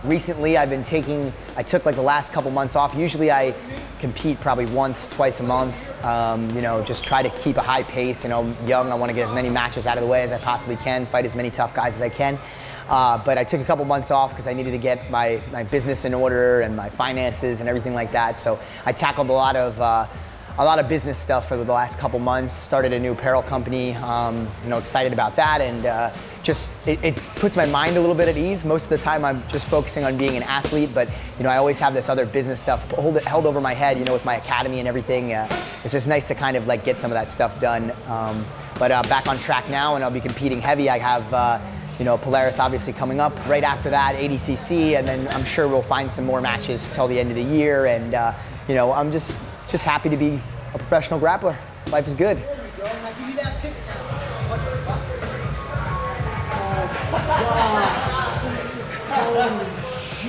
Recently, I took like the last couple months off. Usually I compete probably once, twice a month, you know, just try to keep a high pace. You know, young, I want to get as many matches out of the way as I possibly can, fight as many tough guys as I can. But I took a couple months off because I needed to get my business in order and my finances and everything like that. So I tackled a lot of business stuff for the last couple months, started a new apparel company, you know, excited about that, and it puts my mind a little bit at ease. Most of the time I'm just focusing on being an athlete, but you know, I always have this other business stuff held over my head, you know, with my academy and everything. It's just nice to kind of like get some of that stuff done. But back on track now, and I'll be competing heavy. I have you know, Polaris obviously coming up. Right after that, ADCC, and then I'm sure we'll find some more matches till the end of the year. And you know, I'm just happy to be a professional grappler. Life is good.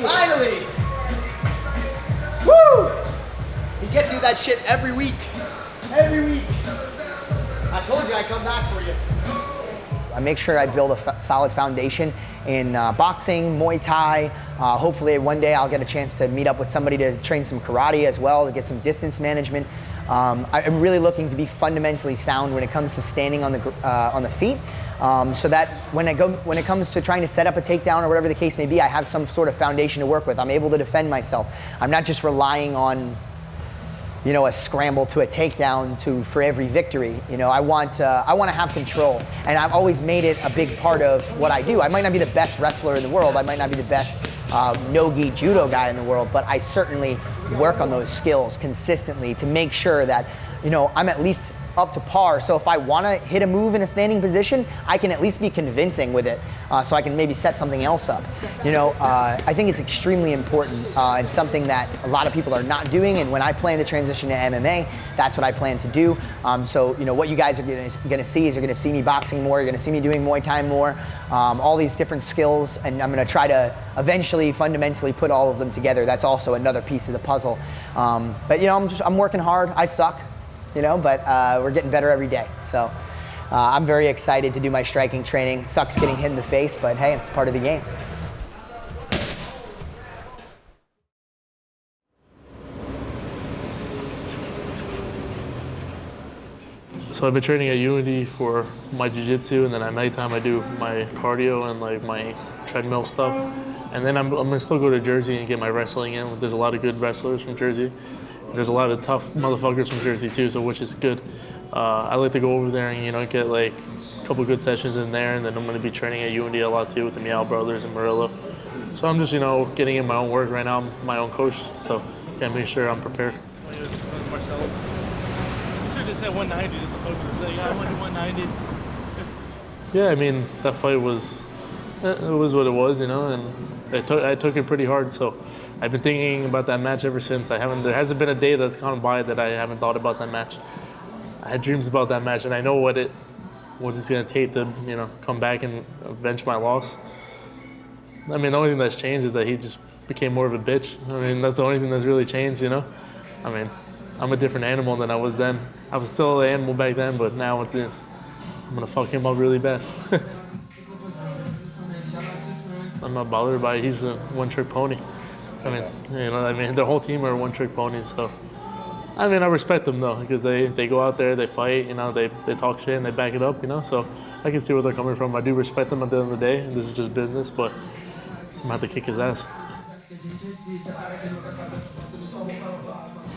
Finally! Woo! He gets you that shit every week. Every week. I told you I'd come back for you. I make sure I build a solid foundation in boxing, Muay Thai. Hopefully one day I'll get a chance to meet up with somebody to train some karate as well, to get some distance management. I'm really looking to be fundamentally sound when it comes to standing on the feet, so that when it comes to trying to set up a takedown or whatever the case may be, I have some sort of foundation to work with. I'm able to defend myself. I'm not just relying on, you know, a scramble to a takedown for every victory. You know, I want to have control, and I've always made it a big part of what I do. I might not be the best wrestler in the world. I might not be the best no-gi judo guy in the world, but I certainly work on those skills consistently to make sure that, you know, I'm at least up to par. So if I want to hit a move in a standing position, I can at least be convincing with it, so I can maybe set something else up. You know, I think it's extremely important and something that a lot of people are not doing. And when I plan to transition to MMA, that's what I plan to do. So you know, what you guys are going to see is you're going to see me boxing more. You're going to see me doing Muay Thai more. All these different skills, and I'm going to try to eventually fundamentally put all of them together. That's also another piece of the puzzle. But you know, I'm working hard. I suck, you know, but we're getting better every day. So I'm very excited to do my striking training. Sucks getting hit in the face, but hey, it's part of the game. So I've been training at Unity for my jiu-jitsu, and then at nighttime I do my cardio and like my treadmill stuff. And then I'm gonna still go to Jersey and get my wrestling in. There's a lot of good wrestlers from Jersey. There's a lot of tough motherfuckers from Jersey too, so which is good. I like to go over there and, you know, get like a couple good sessions in there, and then I'm gonna be training at Unity a lot too with the Miha brothers and Murillo. So I'm just, you know, getting in my own work right now. I'm my own coach, so gotta make sure I'm prepared. Just at 190, just I want to 190. Yeah, I mean, that fight was what it was, you know, and I took it pretty hard. So I've been thinking about that match ever since. There hasn't been a day that's gone by that I haven't thought about that match. I had dreams about that match, and I know what it's gonna take to, you know, come back and avenge my loss. I mean, the only thing that's changed is that he just became more of a bitch. I mean, that's the only thing that's really changed, you know. I mean, I'm a different animal than I was then. I was still an animal back then, but now I'm gonna fuck him up really bad. I'm not bothered by it. He's a one-trick pony. I mean, you know, I mean, the whole team are one-trick ponies. So, I mean, I respect them though, because they go out there, they fight, you know, they talk shit and they back it up, you know. So I can see where they're coming from. I do respect them at the end of the day, and this is just business. But I'm gonna have to kick his ass.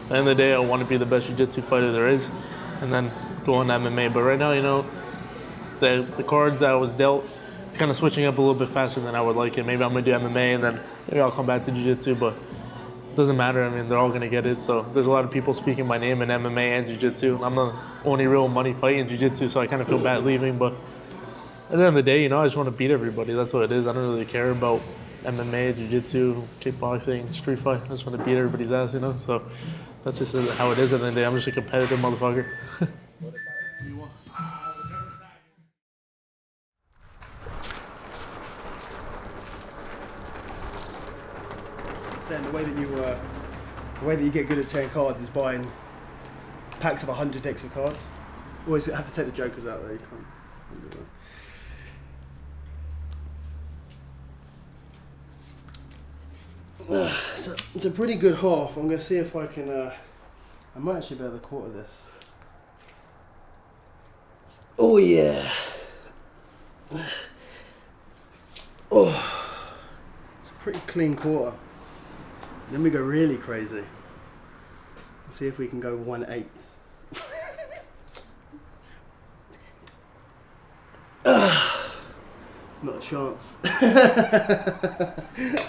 At the end of the day, I want to be the best jiu-jitsu fighter there is, and then go on MMA. But right now, you know, the cards I was dealt, it's kind of switching up a little bit faster than I would like it. Maybe I'm going to do MMA, and then maybe I'll come back to jiu-jitsu, but it doesn't matter. I mean, they're all going to get it. So there's a lot of people speaking my name in MMA and jiu-jitsu. I'm the only real money fight in jiu-jitsu, so I kind of feel bad leaving. But at the end of the day, you know, I just want to beat everybody. That's what it is. I don't really care about MMA, jiu-jitsu, kickboxing, street fight. I just want to beat everybody's ass, you know. So that's just how it is at the end of the day. I'm just a competitive motherfucker. Saying the way that you get good at tearing cards is buying packs of 100 decks of cards. Or is it have to take the jokers out there? You can't do that. It's a pretty good half. I'm going to see if I can, I might actually be able to quarter this. Oh yeah. Oh, it's a pretty clean quarter. Then we go really crazy. Let's see if we can go 1/8. Not a chance.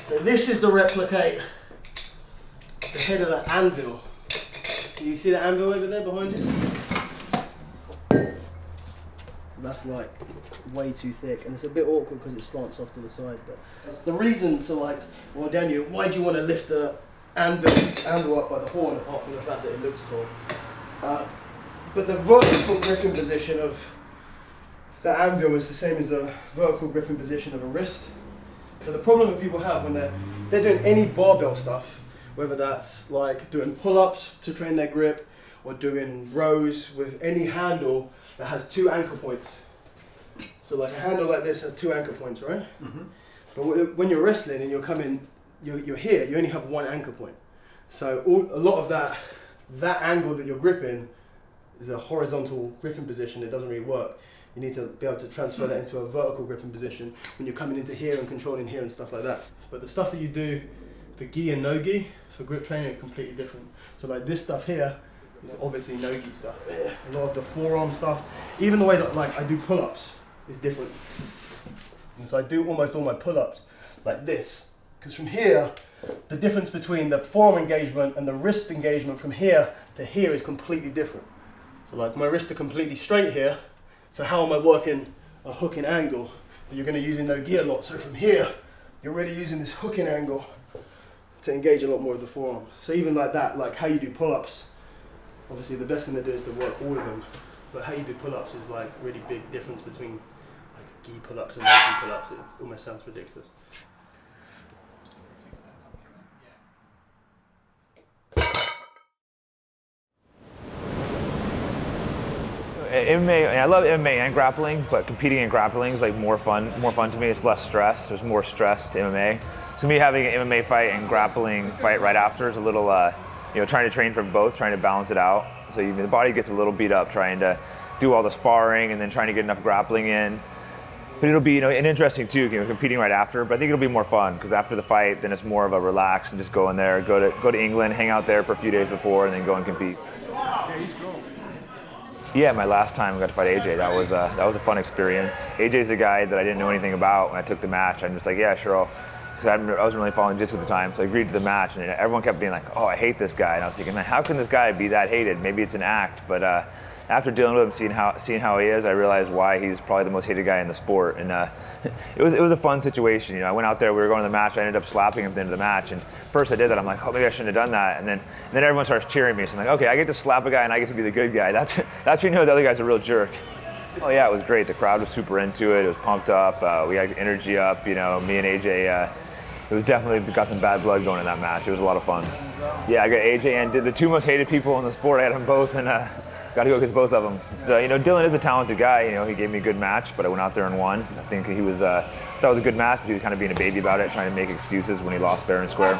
So this is the replicate the head of the anvil. Can you see the anvil over there behind it? So that's like way too thick, and it's a bit awkward because it slants off to the side. But that's the reason to like, well, Daniel, why do you want to lift the anvil up by the horn, apart from the fact that it looks cool? But the vertical gripping position of the anvil is the same as the vertical gripping position of a wrist. So the problem that people have when they're doing any barbell stuff, whether that's like doing pull-ups to train their grip or doing rows with any handle that has 2 anchor points. So like a handle like this has 2 anchor points, right? Mm-hmm. But when you're wrestling and you're here, you only have 1 anchor point. So a lot of that angle that you're gripping is a horizontal gripping position. It doesn't really work. You need to be able to transfer that into a vertical gripping position when you're coming into here and controlling here and stuff like that. But the stuff that you do for gi and no gi, for grip training, are completely different. So like this stuff here is obviously no gi stuff. A lot of the forearm stuff, even the way that like I do pull-ups is different. And so I do almost all my pull-ups like this. Because from here, the difference between the forearm engagement and the wrist engagement from here to here is completely different. So like my wrists are completely straight here. So how am I working a hooking angle that you're going to use in no gi a lot? So from here, you're already using this hooking angle to engage a lot more of the forearms. So even like that, like how you do pull-ups, obviously the best thing to do is to work all of them. But how you do pull-ups is like really big difference between like gi pull-ups and no gi pull-ups. It almost sounds ridiculous. MMA, I love MMA and grappling, but competing in grappling is like more fun to me. It's less stress. There's more stress to MMA. So me having an MMA fight and grappling fight right after is a little, trying to train for both, trying to balance it out. So the body gets a little beat up trying to do all the sparring and then trying to get enough grappling in. But it'll be, and interesting too, competing right after. But I think it'll be more fun because after the fight, then it's more of a relax and just go in there, go to England, hang out there for a few days before, and then go and compete. Yeah, my last time I got to fight AJ, that was a fun experience. AJ's a guy that I didn't know anything about when I took the match. I'm just like, yeah, sure, because I wasn't really following Jitsu at the time, so I agreed to the match, and everyone kept being like, oh, I hate this guy, and I was thinking, man, how can this guy be that hated? Maybe it's an act, but after dealing with him, seeing how he is, I realized why he's probably the most hated guy in the sport, and it was a fun situation. I went out there, we were going to the match, I ended up slapping him at the end of the match, and first I did that, I'm like, oh, maybe I shouldn't have done that, and then everyone starts cheering me, so I'm like, okay, I get to slap a guy and I get to be the good guy. That's when you know the other guy's a real jerk. Oh yeah, it was great. The crowd was super into it. It was pumped up. We had energy up. Me and AJ. It was definitely got some bad blood going in that match. It was a lot of fun. Yeah, I got AJ and did the 2 most hated people in the sport. I had them both and got to go against both of them. So, Dillon is a talented guy. He gave me a good match, but I went out there and won. I think he was. That was a good match, but he was kind of being a baby about it, trying to make excuses when he lost fair and square.